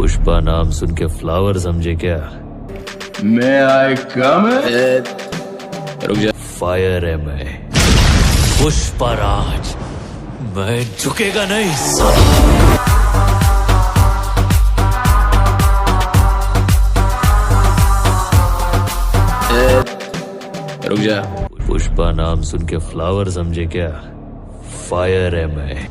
पुष्पा नाम सुन के फ्लावर समझे क्या? मैं आई कम रुक जा। फायर है मैं, पुष्पा राज, मैं झुकेगा नहीं साला। रुक जा। पुष्पा नाम सुन के फ्लावर समझे क्या? फायर है मैं।